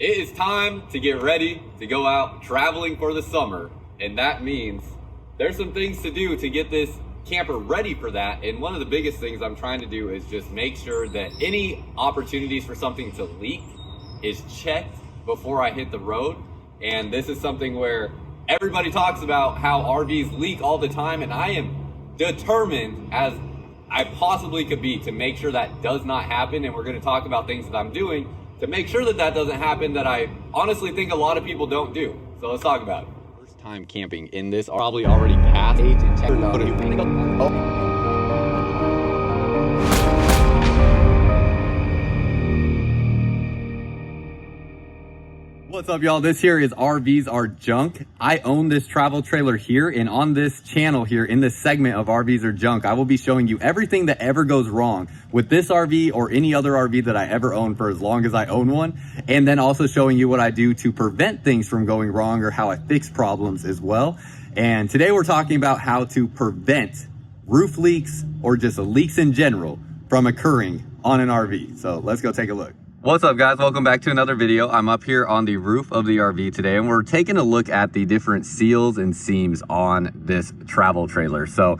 It is time to get ready to go out traveling for the summer, and that means there's some things to do to get this camper ready for that. And one of the biggest things I'm trying to do is just make sure that any opportunities for something to leak is checked before I hit the road. And this is something where everybody talks about how RVs leak all the time, and I am determined as I possibly could be to make sure that does not happen. And we're going to talk about things that I'm doing to make sure that that doesn't happen, that I honestly think a lot of people don't do. So let's talk about it. First time camping in this, probably already past age and What's up, y'all? This here is RVs Are Junk. I own this travel trailer here, and on this channel here, in this segment of RVs Are Junk, I will be showing you everything that ever goes wrong with this RV or any other RV that I ever own for as long as I own one, and then also showing you what I do to prevent things from going wrong or how I fix problems as well. And today we're talking about how to prevent roof leaks or just leaks in general from occurring on an RV. So let's go take a look. What's up, guys? Welcome back to another video. I'm up here on the roof of the RV today, and we're taking a look at the different seals and seams on this travel trailer. So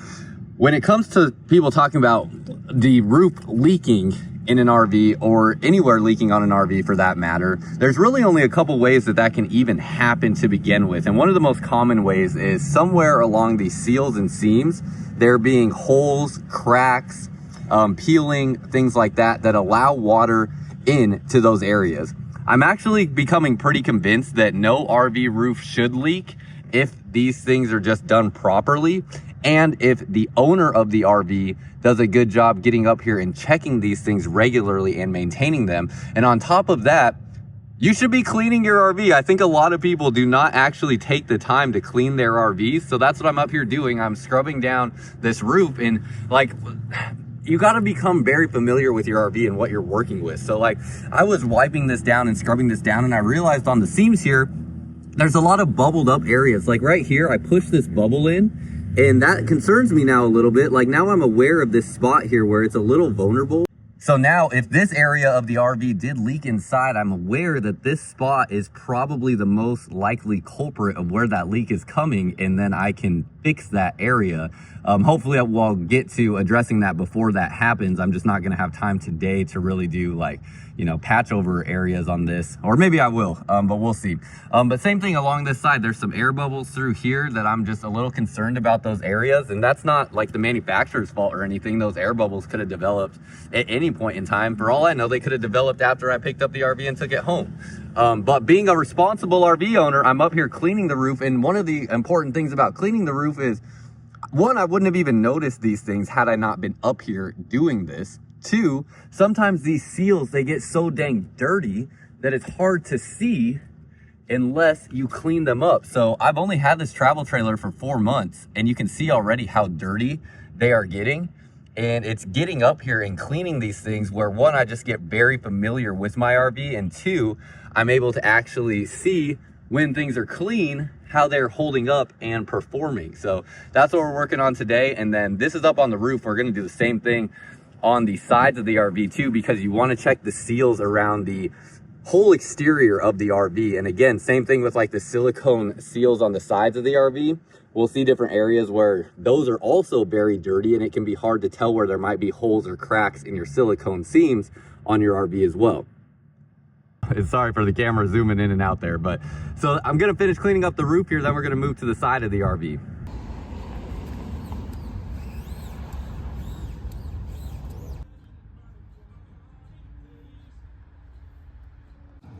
when it comes to people talking about the roof leaking in an RV or anywhere leaking on an RV for that matter, there's really only a couple ways that that can even happen to begin with. And one of the most common ways is somewhere along the seals and seams, there being holes, cracks, peeling, things like that, that allow water into those areas. I'm actually becoming pretty convinced that no RV roof should leak if these things are just done properly, and if the owner of the RV does a good job getting up here and checking these things regularly and maintaining them. And on top of that, you should be cleaning your RV. I think a lot of people do not actually take the time to clean their RVs. So that's what I'm up here doing. I'm scrubbing down this roof, and like, you got to become very familiar with your RV and what you're working with. So like, I was wiping this down and scrubbing this down, and I realized on the seams here, there's a lot of bubbled up areas. Like right here, I pushed this bubble in, and that concerns me now a little bit. Like now I'm aware of this spot here where it's a little vulnerable. So now if this area of the RV did leak inside, I'm aware that this spot is probably the most likely culprit of where that leak is coming, and then I can fix that area. Hopefully we'll get to addressing that before that happens. I'm just not gonna have time today to really do like, you know, patch over areas on this, or maybe I will, but we'll see. But same thing along this side, there's some air bubbles through here that I'm just a little concerned about those areas. And that's not like the manufacturer's fault or anything. Those air bubbles could have developed at any point in time. For all I know, they could have developed after I picked up the RV and took it home. But being a responsible RV owner, I'm up here cleaning the roof. And one of the important things about cleaning the roof is, one, I wouldn't have even noticed these things had I not been up here doing this. Two, sometimes these seals, they get so dang dirty that it's hard to see unless you clean them up. So I've only had this travel trailer for 4 months, and you can see already how dirty they are getting. And it's getting up here and cleaning these things where, one, I just get very familiar with my RV, and two, I'm able to actually see when things are clean, how they're holding up and performing. So that's what we're working on today. And then this is up on the roof. We're going to do the same thing on the sides of the RV too, because you want to check the seals around the whole exterior of the RV. And again, same thing with like the silicone seals on the sides of the RV. We'll see different areas where those are also very dirty, and it can be hard to tell where there might be holes or cracks in your silicone seams on your RV as well. Sorry for the camera zooming in and out there, but so I'm gonna finish cleaning up the roof here, then we're gonna move to the side of the RV.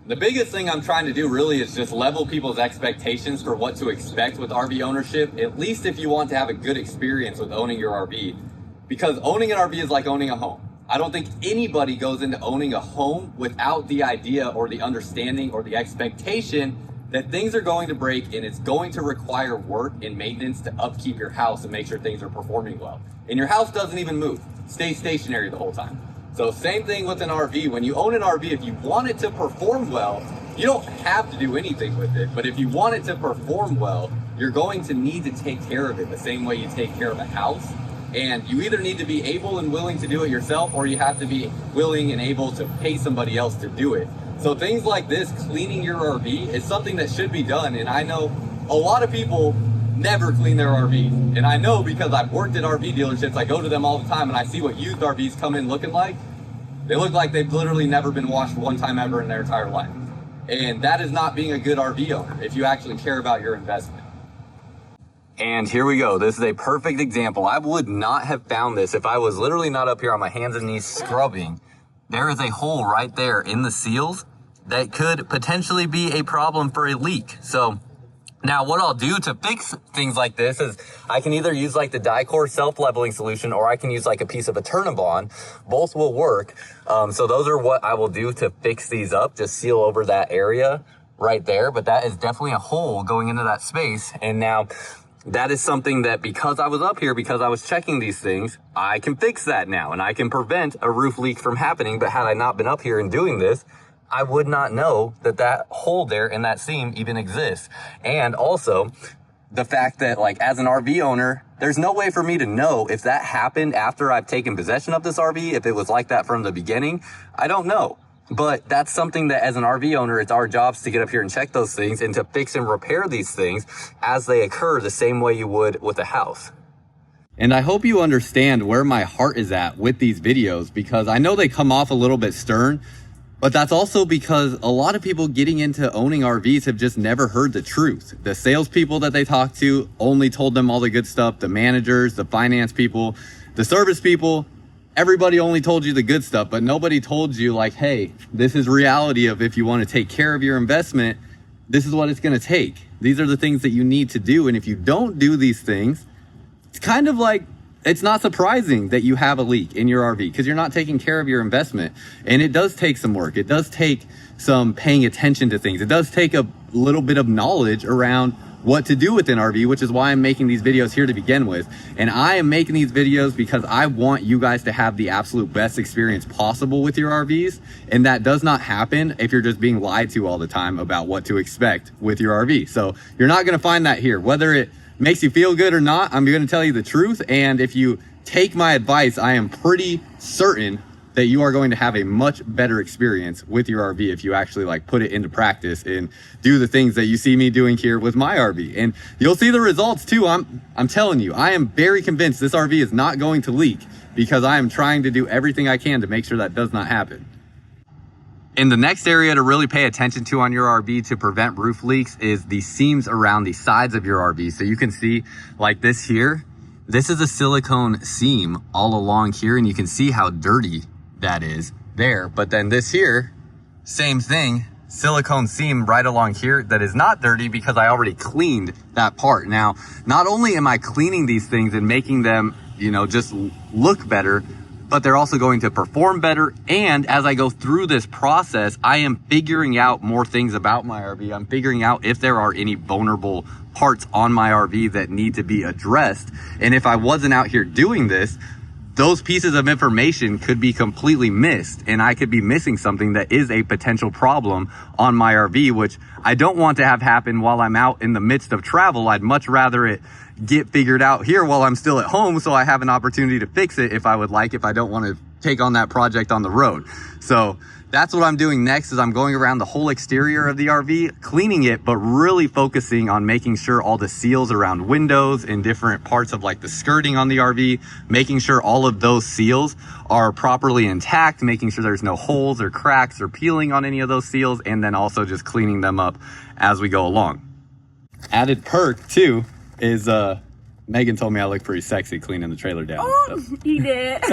The biggest thing I'm trying to do really is just level people's expectations for what to expect with RV ownership, at least if you want to have a good experience with owning your RV. Because owning an RV is like owning a home. I don't think anybody goes into owning a home without the idea or the understanding or the expectation that things are going to break, and it's going to require work and maintenance to upkeep your house and make sure things are performing well. And your house doesn't even move, stays stationary the whole time. So same thing with an RV. When you own an RV, if you want it to perform well, you don't have to do anything with it. But if you want it to perform well, you're going to need to take care of it the same way you take care of a house. And you either need to be able and willing to do it yourself, or you have to be willing and able to pay somebody else to do it. So things like this, cleaning your RV, is something that should be done. And I know a lot of people never clean their RVs. And I know because I've worked at RV dealerships, I go to them all the time and I see what used RVs come in looking like. They look like they've literally never been washed one time ever in their entire life. And that is not being a good RV owner if you actually care about your investment. And here we go. This is a perfect example. I would not have found this if I was literally not up here on my hands and knees scrubbing. There is a hole right there in the seals that could potentially be a problem for a leak. So now what I'll do to fix things like this is I can either use like the Dicor self-leveling solution, or I can use like a piece of Eternabond. Both will work. So those are what I will do to fix these up, just seal over that area right there. But that is definitely a hole going into that space. And now that is something that, because I was up here, because I was checking these things, I can fix that now and I can prevent a roof leak from happening. But had I not been up here and doing this, I would not know that that hole there in that seam even exists. And also the fact that, like, as an RV owner, there's no way for me to know if that happened after I've taken possession of this RV, if it was like that from the beginning. I don't know. But that's something that as an RV owner, it's our jobs to get up here and check those things and to fix and repair these things as they occur, the same way you would with a house. And I hope you understand where my heart is at with these videos, because I know they come off a little bit stern, but that's also because a lot of people getting into owning RVs have just never heard the truth. The salespeople that they talked to only told them all the good stuff. The managers, the finance people, the service people, everybody only told you the good stuff, but nobody told you, like, hey, this is reality of if you want to take care of your investment, this is what it's going to take. These are the things that you need to do. And if you don't do these things, it's kind of like, it's not surprising that you have a leak in your RV because you're not taking care of your investment. And it does take some work. It does take some paying attention to things. It does take a little bit of knowledge around what to do with an RV, which is why I'm making these videos here to begin with. And I am making these videos because I want you guys to have the absolute best experience possible with your RVs. And that does not happen if you're just being lied to all the time about what to expect with your RV. So you're not going to find that here. Whether it makes you feel good or not, I'm going to tell you the truth. And if you take my advice, I am pretty certain that you are going to have a much better experience with your RV if you actually like put it into practice and do the things that you see me doing here with my RV. And you'll see the results too. I'm telling you, I am very convinced this RV is not going to leak because I am trying to do everything I can to make sure that does not happen. And the next area to really pay attention to on your RV to prevent roof leaks is the seams around the sides of your RV. So you can see like this here, this is a silicone seam all along here, and you can see how dirty that is there. But then this here, same thing, silicone seam right along here that is not dirty because I already cleaned that part. Now, not only am I cleaning these things and making them, you know, just look better, but they're also going to perform better. And as I go through this process, I am figuring out more things about my RV. I'm figuring out if there are any vulnerable parts on my RV that need to be addressed. And if I wasn't out here doing this, those pieces of information could be completely missed, and I could be missing something that is a potential problem on my RV, which I don't want to have happen while I'm out in the midst of travel. I'd much rather it get figured out here while I'm still at home, so I have an opportunity to fix it if I would like, if I don't want to take on that project on the road. So that's what I'm doing next, is I'm going around the whole exterior of the RV, cleaning it, but really focusing on making sure all the seals around windows and different parts of like the skirting on the RV, making sure all of those seals are properly intact, making sure there's no holes or cracks or peeling on any of those seals, and then also just cleaning them up as we go along. Added perk too is Megan told me I look pretty sexy cleaning the trailer down. Oh, you did.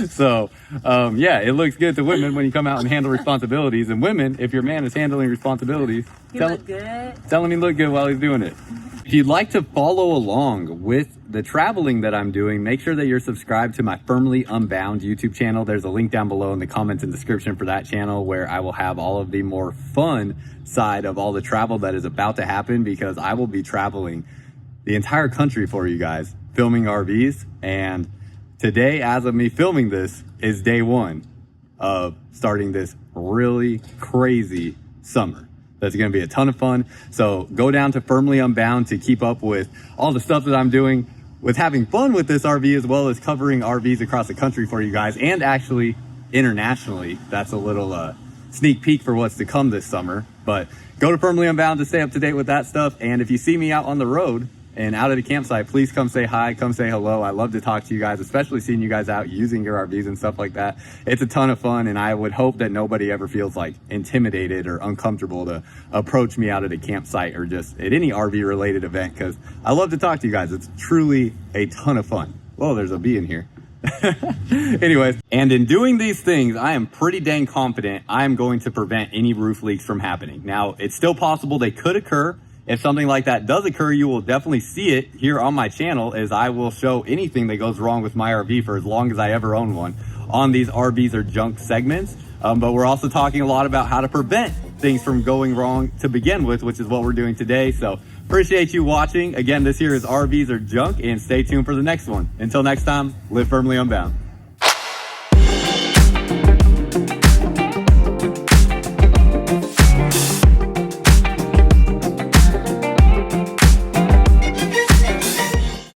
So, yeah, it looks good to women when you come out and handle responsibilities. And women, if your man is handling responsibilities, look good. Tell him he look good while he's doing it. If you'd like to follow along with the traveling that I'm doing, make sure that you're subscribed to my Firmly Unbound YouTube channel. There's a link down below in the comments and description for that channel, where I will have all of the more fun side of all the travel that is about to happen, because I will be traveling the entire country for you guys, filming RVs. And today, as of me filming this, is day one of starting this really crazy summer. That's going to be a ton of fun. So go down to Firmly Unbound to keep up with all the stuff that I'm doing with having fun with this RV, as well as covering RVs across the country for you guys, and actually internationally. That's a little sneak peek for what's to come this summer. But go to Firmly Unbound to stay up to date with that stuff. And if you see me out on the road and out at the campsite, please come say hi, come say hello. I love to talk to you guys, especially seeing you guys out using your RVs and stuff like that. It's a ton of fun, and I would hope that nobody ever feels like intimidated or uncomfortable to approach me out at a campsite or just at any RV related event, because I love to talk to you guys. It's truly a ton of fun. Whoa, there's a bee in here. Anyways, and in doing these things, I am pretty dang confident I'm going to prevent any roof leaks from happening. Now, it's still possible they could occur. If something like that does occur, you will definitely see it here on my channel, as I will show anything that goes wrong with my RV for as long as I ever own one on these RVs or junk segments. But we're also talking a lot about how to prevent things from going wrong to begin with, which is what we're doing today. So appreciate you watching. Again, this here is RVs or Junk, and stay tuned for the next one. Until next time, live firmly unbound.